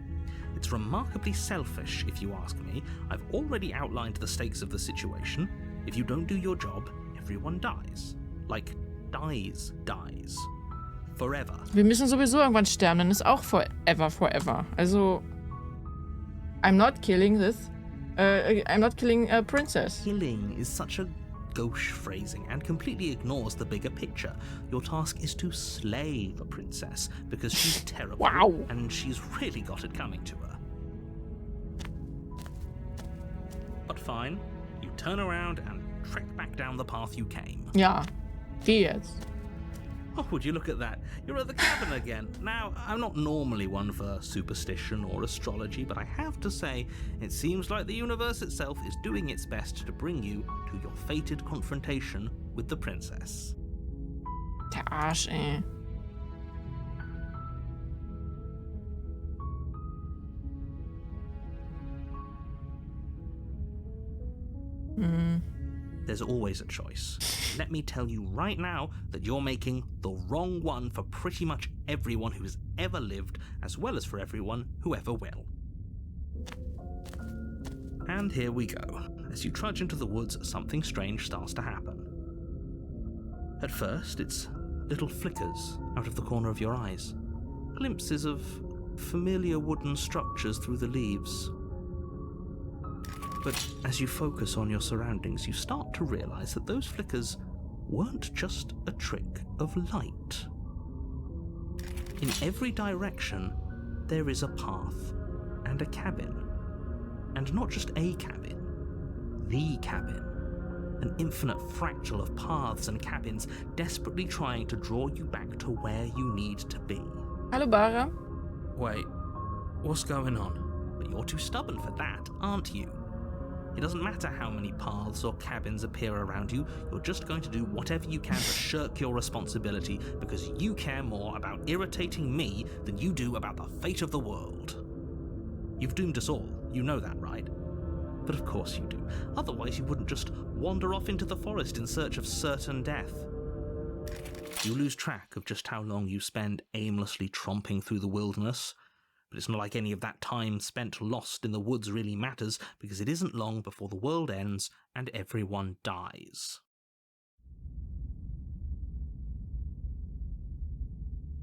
Speaker 2: It's It's remarkably selfish, if you ask me. I've already outlined the stakes of the situation. If you don't do your job, everyone dies. Like, dies. Forever.
Speaker 1: Wir müssen sowieso irgendwann sterben, dann ist auch forever. Also, I'm not killing this. I'm not killing a princess.
Speaker 2: Killing is such a gauche phrasing and completely ignores the bigger picture. Your task is to slay the princess because she's terrible.
Speaker 1: Wow.
Speaker 2: And she's really got it coming to her. But fine, you turn around and trek back down the path you came.
Speaker 1: Ja, geh jetzt.
Speaker 2: Oh, would you look at that? You're at the cabin again. Now, I'm not normally one for superstition or astrology, but I have to say, it seems like the universe itself is doing its best to bring you to your fated confrontation with the princess.
Speaker 1: Der Arsch, ey.
Speaker 2: There's always a choice. Let me tell you right now that you're making the wrong one for pretty much everyone who has ever lived, as well as for everyone who ever will. And here we go. As you trudge into the woods, something strange starts to happen. At first, it's little flickers out of the corner of your eyes. Glimpses of familiar wooden structures through the leaves. But as you focus on your surroundings, you start to realize that those flickers weren't just a trick of light. In every direction, there is a path and a cabin. And not just a cabin, the cabin. An infinite fractal of paths and cabins desperately trying to draw you back to where you need to be.
Speaker 1: Hallo, Bara.
Speaker 2: Wait, what's going on? But you're too stubborn for that, aren't you? It doesn't matter how many paths or cabins appear around you, you're just going to do whatever you can to shirk your responsibility because you care more about irritating me than you do about the fate of the world. You've doomed us all, you know that, right? But of course you do. Otherwise you wouldn't just wander off into the forest in search of certain death. You lose track of just how long you spend aimlessly tromping through the wilderness. But it's not like any of that time spent lost in the woods really matters, because it isn't long before the world ends and everyone dies.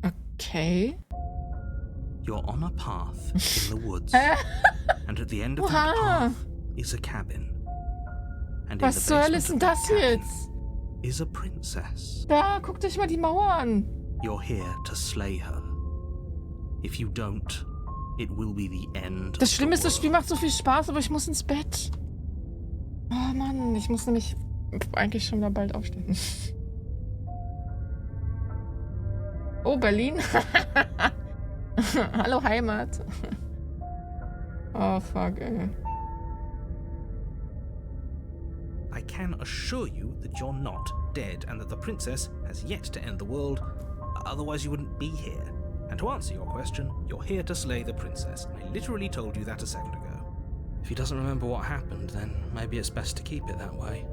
Speaker 1: Okay.
Speaker 2: You're on a path in the woods, and at the end of that path is a cabin. And in
Speaker 1: Was
Speaker 2: the
Speaker 1: soll
Speaker 2: basement
Speaker 1: ist denn
Speaker 2: of that
Speaker 1: das
Speaker 2: cabin
Speaker 1: jetzt?
Speaker 2: is a princess.
Speaker 1: Da, guckt euch mal die Mauer an.
Speaker 2: You're here to slay her. If you don't, it will be the end.
Speaker 1: Das Schlimme ist, das Spiel macht so viel Spaß, aber ich muss ins Bett. Oh Mann, ich muss nämlich eigentlich schon mal bald aufstehen. Oh, Berlin. Hallo, Heimat. Oh, fuck, ey.
Speaker 2: I can assure you that you're not dead and that the princess has yet to end the world, otherwise you wouldn't be here. And to answer your question, you're here to slay the princess. I literally told you that a second ago. If he doesn't remember what happened, then maybe it's best to keep it that way.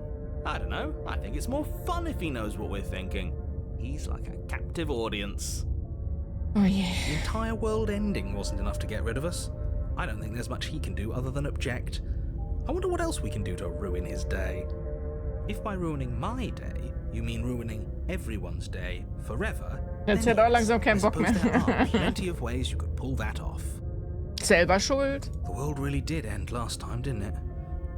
Speaker 2: I don't know. I think it's more fun if he knows what we're thinking. He's like a captive audience.
Speaker 1: Oh yeah.
Speaker 2: The entire world ending wasn't enough to get rid of us. I don't think there's much he can do other than object. I wonder what else we can do to ruin his day. If by ruining my day, you mean ruining everyone's day forever,
Speaker 1: Jetzt
Speaker 2: then
Speaker 1: hat auch
Speaker 2: yes,
Speaker 1: langsam
Speaker 2: I
Speaker 1: keinen Bock
Speaker 2: suppose there are
Speaker 1: mehr.
Speaker 2: plenty of ways you could pull that off.
Speaker 1: Selber schuld.
Speaker 2: The world really did end last time, didn't it?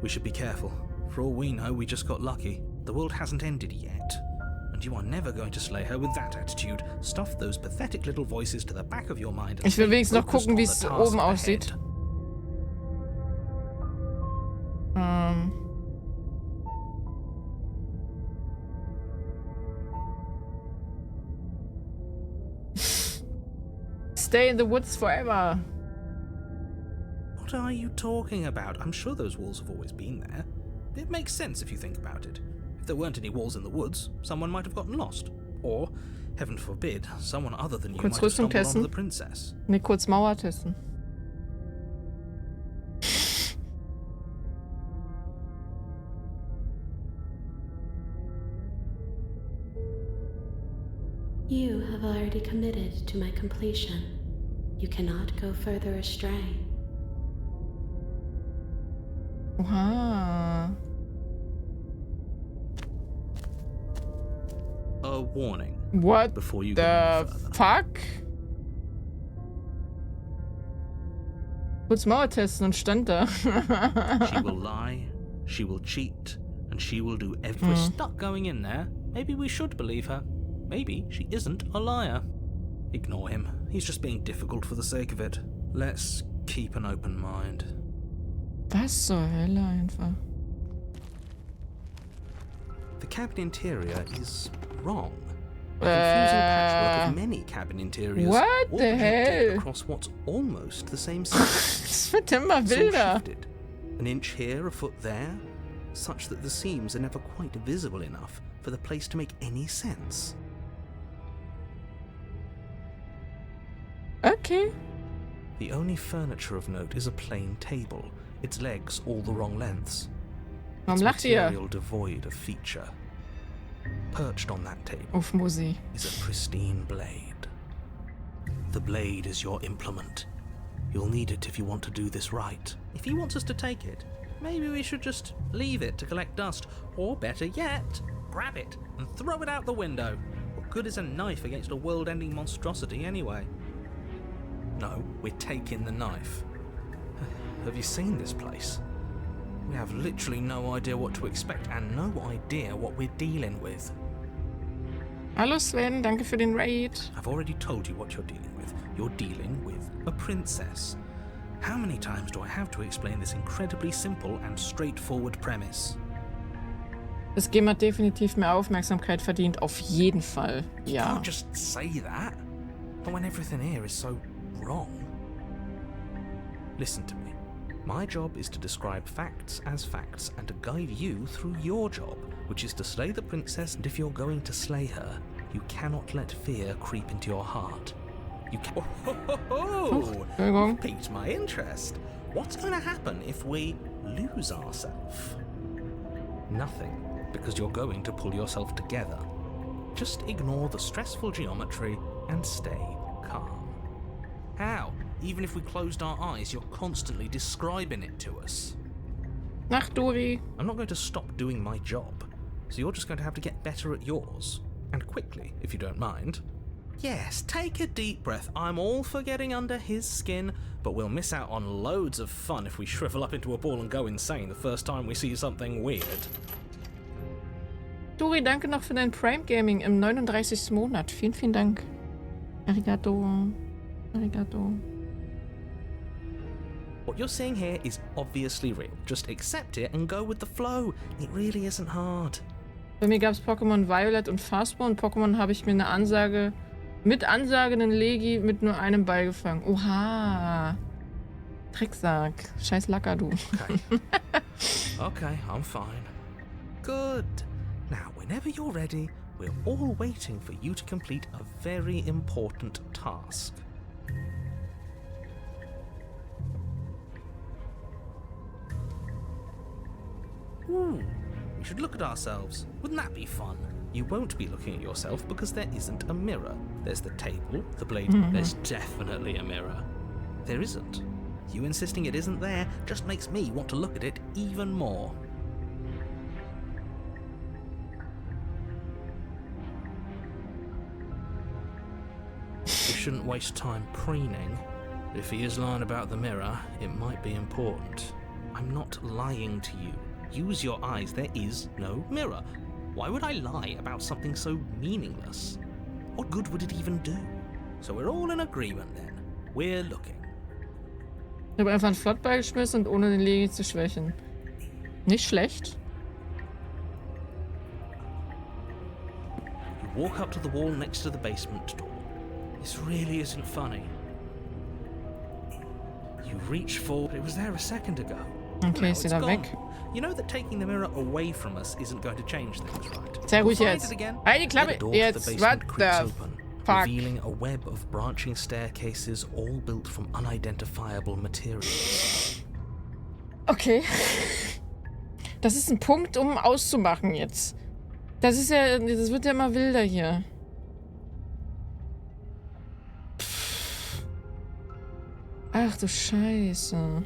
Speaker 2: We should be careful. For all we know, we just got lucky. The world hasn't ended yet. And you are never going to slay her with that attitude. Stuff those pathetic little voices to the back of your mind. And
Speaker 1: Ich will
Speaker 2: stay
Speaker 1: wenigstens noch
Speaker 2: focused
Speaker 1: gucken,
Speaker 2: on
Speaker 1: wie
Speaker 2: the
Speaker 1: es
Speaker 2: task
Speaker 1: oben
Speaker 2: ahead.
Speaker 1: aussieht. Stay in the woods forever.
Speaker 2: What are you talking about? I'm sure those walls have always been there. It makes sense if you think about it. If there weren't any walls in the woods, someone might have gotten lost. Or, heaven forbid, someone other than you
Speaker 1: Kurz
Speaker 2: might have
Speaker 1: Rüstung
Speaker 2: stumbled onto
Speaker 1: testen.
Speaker 2: the princess.
Speaker 1: Ne, kurz Mauer testen.
Speaker 4: You have already committed to my completion. You cannot go further astray.
Speaker 1: Oha.
Speaker 2: A warning.
Speaker 1: What
Speaker 2: Before you go
Speaker 1: the
Speaker 2: any further.
Speaker 1: fuck? Kurz Mauer testen und stand da.
Speaker 2: She will lie, she will cheat, and she will do everything. We're stuck going in there. Maybe we should believe her. Maybe she isn't a liar. Ignore him. He's just being difficult for the sake of it. Let's keep an open mind.
Speaker 1: Was zur Hölle einfach.
Speaker 2: The cabin interior is wrong. A confusing patchwork of many cabin interiors.
Speaker 1: What
Speaker 2: all
Speaker 1: the
Speaker 2: projected
Speaker 1: hell?
Speaker 2: across what's almost the same space.
Speaker 1: Es wird immer
Speaker 2: It's all
Speaker 1: wilder.
Speaker 2: shifted. An inch here, a foot there, such that the seams are never quite visible enough for the place to make any sense.
Speaker 1: Okay.
Speaker 2: The only furniture of note is a plain table, its legs all the wrong lengths.
Speaker 1: Warum
Speaker 2: Its
Speaker 1: lacht ihr?
Speaker 2: material devoid of feature. Perched on that table
Speaker 1: Uff, Musi.
Speaker 2: is a pristine blade. The blade is your implement. You'll need it if you want to do this right. If he wants us to take it, maybe we should just leave it to collect dust, or better yet, grab it and throw it out the window. What good is a knife against a world-ending monstrosity anyway? No, we're taking the knife. Have you seen this place? We have literally no idea what to expect and no idea what we're dealing with.
Speaker 1: Hallo Sven, danke für den Raid.
Speaker 2: I've already told you what you're dealing with. You're dealing with a princess. How many times do I have to explain this incredibly simple and straightforward premise?
Speaker 1: Das Game hat definitiv mehr Aufmerksamkeit verdient, auf jeden Fall.
Speaker 2: You
Speaker 1: Ja.
Speaker 2: can't just say that. But when everything here is so wrong. Listen to me. My job is to describe facts as facts and to guide you through your job, which is to slay the princess, and if you're going to slay her, you cannot let fear creep into your heart. You can-
Speaker 1: Entschuldigung.
Speaker 2: You've piqued my interest. What's going to happen if we lose ourselves? Nothing, because you're going to pull yourself together. Just ignore the stressful geometry and stay calm. How? Even if we closed our eyes, you're constantly describing it to us.
Speaker 1: Nacht, Dori.
Speaker 2: I'm not going to stop doing my job, so you're just going to have to get better at yours. And quickly, if you don't mind. Yes, take a deep breath. I'm all for getting under his skin, but we'll miss out on loads of fun if we shrivel up into a ball and go insane the first time we see something weird.
Speaker 1: Dori, danke noch für dein Prime Gaming im 39. Monat. Vielen, vielen Dank. Arigato. Arigato.
Speaker 2: What you're seeing here is obviously real. Just accept it and go with the flow. It really isn't hard.
Speaker 1: Bei mir gab es Pokémon Violet und Phasmo und Pokémon habe ich mir eine Ansage, mit Ansage einen Legi mit nur einem Ball gefangen. Oha. Drecksack. Scheiß Lacker, du.
Speaker 2: Okay. Okay, I'm fine. Good. Now, whenever you're ready, we're all waiting for you to complete a very important task. We should look at ourselves. Wouldn't that be fun? You won't be looking at yourself because there isn't a mirror. There's the table, the blade. There's definitely a mirror. There isn't. You insisting it isn't there just makes me want to look at it even more. We shouldn't waste time preening. If he is lying about the mirror, it might be important. I'm not lying to you. Use your eyes. There is no mirror. Why would I lie about something so meaningless? What good would it even do? So we're all in agreement then. We're looking.
Speaker 1: Ich habe einfach einen Flottball geschmissen und ohne den Legi zu schwächen. Nicht schlecht.
Speaker 2: You walk up to the wall next to the basement door. This really isn't funny. You reach for it was there a second ago.
Speaker 1: Okay,
Speaker 2: Now
Speaker 1: ist sie
Speaker 2: it's
Speaker 1: da
Speaker 2: gone.
Speaker 1: weg?
Speaker 2: You know that taking the mirror away from us isn't going to change things, right?
Speaker 1: Sehr
Speaker 2: We'll
Speaker 1: ruhig
Speaker 2: find
Speaker 1: jetzt.
Speaker 2: it again.
Speaker 1: Halt die
Speaker 2: The
Speaker 1: Klappe.
Speaker 2: door to the
Speaker 1: Jetzt.
Speaker 2: basement
Speaker 1: What
Speaker 2: creaks
Speaker 1: the
Speaker 2: open,
Speaker 1: fuck?
Speaker 2: revealing a web of branching staircases all built from unidentifiable materials.
Speaker 1: Okay. Das ist ein Punkt, um auszumachen jetzt. Das ist ja, das wird ja immer wilder hier. Ach du Scheiße.